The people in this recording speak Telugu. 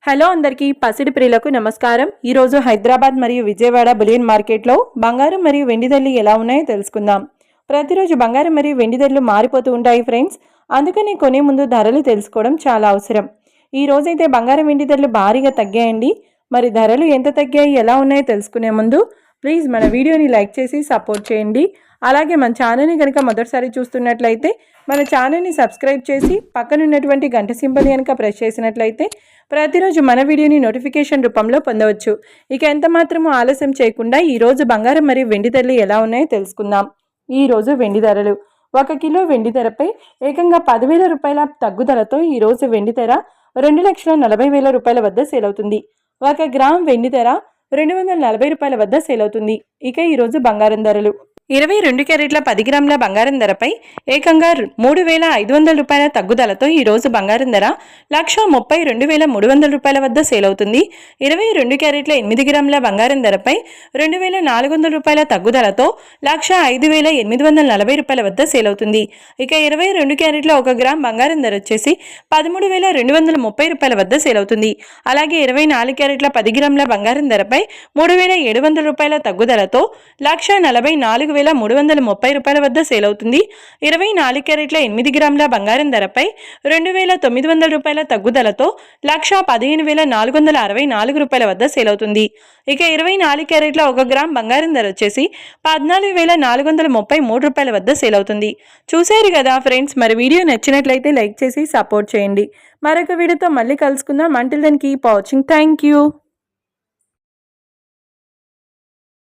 హలో అందరికీ పసిడి ప్రియులకు నమస్కారం। ఈ రోజు హైదరాబాద్ మరియు విజయవాడ బులియన్ మార్కెట్లో బంగారం మరియు వెండి ధరలు ఎలా ఉన్నాయో తెలుసుకుందాం। ప్రతిరోజు బంగారం మరియు వెండి ధరలు మారిపోతూ ఉంటాయి ఫ్రెండ్స్, అందుకని కొనే ముందు ధరలు తెలుసుకోవడం చాలా అవసరం। ఈ రోజైతే బంగారం వెండి ధరలు భారీగా తగ్గాయండి। మరి ధరలు ఎంత తగ్గాయి ఎలా ఉన్నాయో తెలుసుకునే ముందు ప్లీజ్ మన వీడియోని లైక్ చేసి సపోర్ట్ చేయండి। అలాగే మన ఛానల్ని కనుక మొదటిసారి చూస్తున్నట్లయితే మన ఛానల్ని సబ్స్క్రైబ్ చేసి పక్కన ఉన్నటువంటి గంట సింబల్ కనుక ప్రెస్ చేసినట్లయితే ప్రతిరోజు మన వీడియోని నోటిఫికేషన్ రూపంలో పొందవచ్చు। ఇక ఎంత మాత్రమూ ఆలస్యం చేయకుండా ఈ రోజు బంగారం మరియు వెండి ధరలు ఎలా ఉన్నాయో తెలుసుకుందాం। ఈ రోజు వెండి ధరలు 1 కిలో వెండి ధరపై ఏకంగా 10,000 రూపాయల తగ్గుదలతో ఈ రోజు వెండి ధర 2,40,000 రూపాయల వద్ద సేల్ అవుతుంది। 1 గ్రామ్ వెండి ధర 240 రూపాయల వద్ద సేల్ అవుతుంది। ఇక ఈ రోజు బంగారం ధరలు 22 క్యారెట్ల 10 గ్రాముల బంగారం ధరపై ఏకంగా 3,500 రూపాయల తగ్గుదలతో ఈ రోజు బంగారం ధర 1,32,300 రూపాయల వద్ద సేల్ అవుతుంది। 22 క్యారెట్ల 8 గ్రాముల బంగారం ధరపై 2,400 రూపాయల తగ్గుదలతో 1,05,840 రూపాయల వద్ద సేల్ అవుతుంది। ఇక 22 క్యారెట్ల 1 గ్రామ్ బంగారం ధర వచ్చేసి 13,230 రూపాయల వద్ద సేల్ అవుతుంది। అలాగే 24 క్యారెట్ల 10 గ్రాముల బంగారం ధరపై 3,700 రూపాయల తగ్గుదలతో 1,44,330 రూపాయల వద్ద సేల్ అవుతుంది। 24 క్యారెట్ల 8 గ్రాముల బంగారం ధరపై 2,900 రూపాయల తగ్గుదలతో 1,15,464 రూపాయల వద్ద సేల్ అవుతుంది। ఇక 24 క్యారెట్ల 1 గ్రామ్ బంగారం ధర వచ్చేసి 14,433 రూపాయల వద్ద సేల్ అవుతుంది। చూశారు కదా ఫ్రెండ్స్, మరి వీడియో నచ్చినట్లయితే లైక్ చేసి సపోర్ట్ చేయండి। మరొక వీడియోతో మళ్ళీ కలుసుకుందాం। Until then keep watching. Thank you.